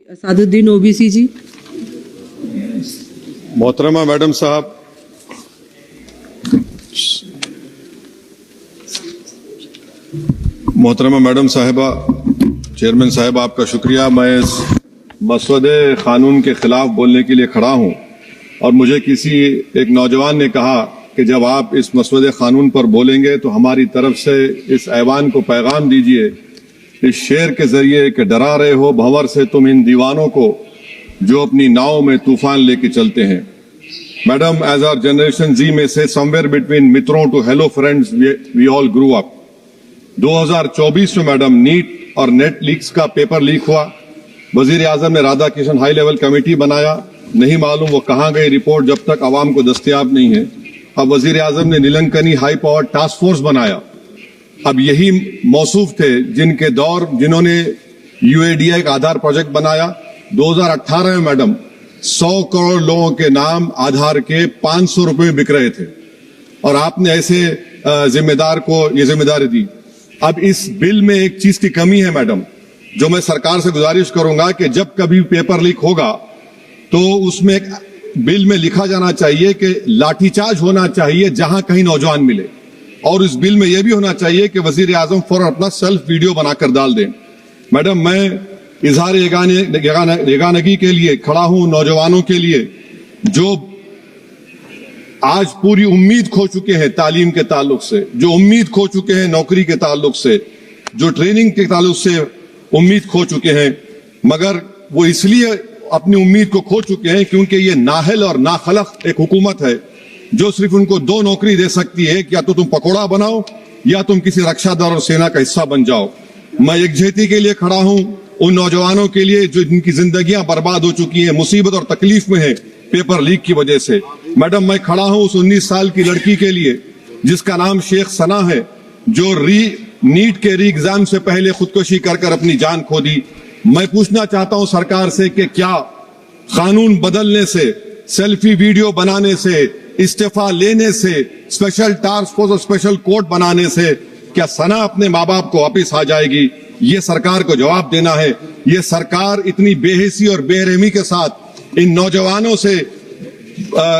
اسادالدین اوبیسی جی. محترمہ میڈم صاحب، محترمہ میڈم صاحبہ، چیئرمین صاحب آپ کا شکریہ. میں اس مسودے قانون کے خلاف بولنے کے لیے کھڑا ہوں، اور مجھے کسی ایک نوجوان نے کہا کہ جب آپ اس مسودے قانون پر بولیں گے تو ہماری طرف سے اس ایوان کو پیغام دیجئے اس شعر کے ذریعے کہ ڈرا رہے ہو بھنور سے تم ان دیوانوں کو جو اپنی ناؤ میں طوفان لے کے چلتے ہیں. Madam, as our generation Z may say, somewhere between متروں to hello friends we all grew up. 2024 میں میڈم نیٹ اور نیٹ لیکس کا پیپر لیک ہوا. وزیر اعظم نے Radha Krishnan high level committee بنایا. نہیں معلوم وہ کہاں گئی رپورٹ جب تک عوام کو دستیاب نہیں ہے. اب وزیر اعظم نے نیلنکنی ہائی پاور ٹاسک فورس بنایا. اب یہی موصوف تھے جنہوں نے UADI کا آدھار پروجیکٹ بنایا. 2018 میں میڈم 100 کروڑ لوگوں کے نام آدھار کے 500 روپے میں بک رہے تھے، اور آپ نے ایسے ذمہ دار کو یہ ذمہ داری دی. اب اس بل میں ایک چیز کی کمی ہے میڈم، جو میں سرکار سے گزارش کروں گا کہ جب کبھی پیپر لیک ہوگا تو اس میں ایک بل میں لکھا جانا چاہیے کہ لاٹھی چارج ہونا چاہیے جہاں کہیں نوجوان ملے، اور اس بل میں یہ بھی ہونا چاہیے کہ وزیر اعظم فوراً اپنا سیلف ویڈیو بنا کر ڈال دیں. میڈم, میں اظہار یگانگی کے لیے کھڑا ہوں نوجوانوں کے لیے جو آج پوری امید کھو چکے ہیں تعلیم کے تعلق سے، جو امید کھو چکے ہیں نوکری کے تعلق سے، جو ٹریننگ کے تعلق سے امید کھو چکے ہیں. مگر وہ اس لیے اپنی امید کو کھو چکے ہیں کیونکہ یہ نااہل اور ناخلق ایک حکومت ہے جو صرف ان کو 2 نوکری دے سکتی ہے کہ یا تو تم پکوڑا بناؤ یا تم کسی رکشا دار اور سینا کا حصہ بن جاؤ. میں یکجہتی کے لیے کھڑا ہوں ان نوجوانوں کے لیے جو جن کی زندگیاں برباد ہو چکی ہیں، مصیبت اور تکلیف میں ہیں پیپر لیک کی وجہ سے. میڈم, میں کھڑا ہوں اس 19 سال کی لڑکی کے لیے جس کا نام شیخ ثنا ہے، جو نیٹ کے ری ایگزام سے پہلے خودکشی کر اپنی جان کھو دی. میں پوچھنا چاہتا ہوں سرکار سے کہ کیا قانون بدلنے سے، سیلفی ویڈیو بنانے سے، استعفیٰ لینے سے، اسپیشل ٹاسک فورس اور اسپیشل کورٹ بنانے سے کیا ثنا اپنے ماں باپ کو واپس آ جائے گی؟ یہ سرکار کو جواب دینا ہے. یہ سرکار اتنی بے حسی اور بے رحمی کے ساتھ ان نوجوانوں سے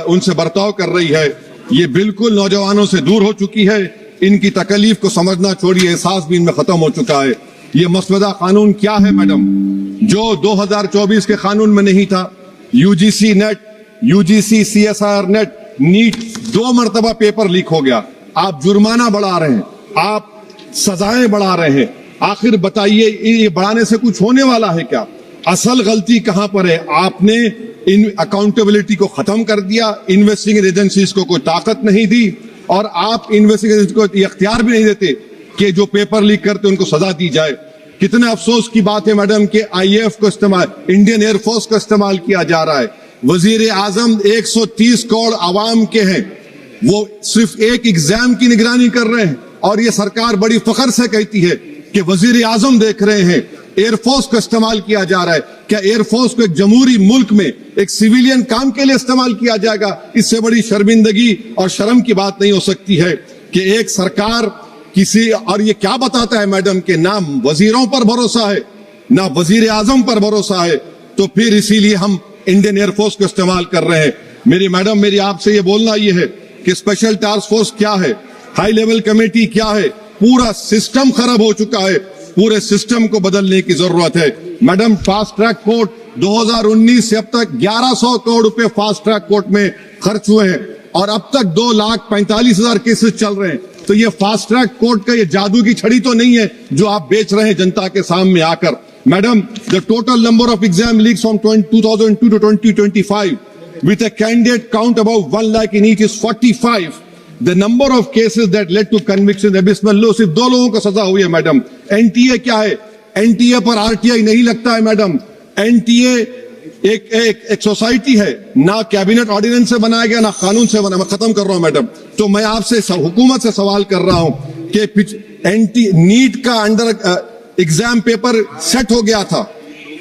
ان سے برتاؤ کر رہی ہے. یہ بالکل نوجوانوں سے دور ہو چکی ہے. ان کی تکلیف کو سمجھنا چھوڑیے، احساس بھی ان میں ختم ہو چکا ہے. یہ مسودہ قانون کیا ہے میڈم جو 2024 کے قانون میں نہیں تھا؟ UGC NET, UGC CSIR NET, NET 2 مرتبہ پیپر لیک ہو گیا. آپ جرمانہ بڑھا رہے ہیں، آپ سزائیں بڑھا رہے ہیں. آخر بتائیے یہ بڑھانے سے کچھ ہونے والا ہے کیا؟ اصل غلطی کہاں پر ہے؟ آپ نے ان اکاؤنٹیبلٹی کو ختم کر دیا، انویسٹیگیشن ایجنسیز کو کوئی طاقت نہیں دی، اور آپ انویسٹیگیشن کو یہ اختیار بھی نہیں دیتے کہ جو پیپر لیک کرتے ان کو سزا دی جائے. کتنے افسوس کی بات ہے میڈم کہ IAF کو استعمال، انڈین ایئر فورس کا استعمال کیا جا رہا ہے. وزیر اعظم 130 کروڑ عوام کے ہیں، وہ صرف ایک ایگزام کی نگرانی کر رہے ہیں، اور یہ سرکار بڑی فخر سے کہتی ہے کہ وزیر اعظم دیکھ رہے ہیں. ایئر فورس کو استعمال کیا جا رہا ہے. کیا ایئر فورس کو ایک جمہوری ملک میں ایک سیویلین کام کے لیے استعمال کیا جائے گا؟ اس سے بڑی شرمندگی اور شرم کی بات نہیں ہو سکتی ہے کہ ایک سرکار کسی، اور یہ کیا بتاتا ہے میڈم کہ نہ وزیروں پر بھروسہ ہے نہ وزیر اعظم پر بھروسہ ہے، تو پھر اسی لیے ہم انڈین ایئر فورس کو استعمال کر رہے ہیں. میری میڈم، میری آپ سے یہ بولنا یہ ہے کہ اسپیشل ٹاسک فورس کیا ہے، ہائی لیول کمیٹی کیا ہے؟ پورا سسٹم خراب ہو چکا ہے. پورے سسٹم کو بدلنے کی ضرورت ہے. میڈم, فاسٹ ٹریک کورٹ 2019 سے اب تک 1100 کروڑ روپے فاسٹ ٹریک کورٹ میں خرچ ہوئے ہیں، اور اب تک 2,45,000 کیسز چل رہے ہیں. تو یہ فاسٹ ٹریک کورٹ کا یہ جادو کی چھڑی تو نہیں ہے جو آپ بیچ رہے ہیں جنتا کے سامنے آ کر. Madam, the total number of exam leaks from 2002 to 2025 with a candidate count above 1 lakh in each is 45. The number of cases that led to conviction abysmal low. صرف 2 لوگوں کو سزا ہوئی ہے میڈم. NTA کیا ہے؟ NTA پر RTI نہیں لگتا ہے میڈم. NTA ایک سوسائٹی ہے، نہ کیبنٹ آرڈیننس سے بنایا گیا نہ قانون سے بنایا. میں ختم کر رہا ہوں میڈم. تو میں آپ سے حکومت سے سوال کر رہا ہوں کہ نیٹ کا انڈر ایگزام پیپر سیٹ ہو گیا تھا،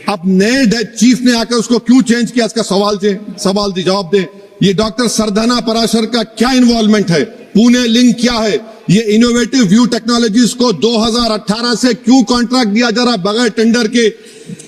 اب نئے چیف نے آ کر اس کو کیوں چینج کیا؟ اس کا سوال جواب دیں. یہ ڈاکٹر سردھنا پراشر کا کیا انوالومنٹ ہے؟ پونے لنک کیا ہے؟ یہ انوویٹو ویو ٹیکنالوجیز کو 2018 سے کیوں کانٹریکٹ دیا جا رہا بغیر ٹینڈر کے؟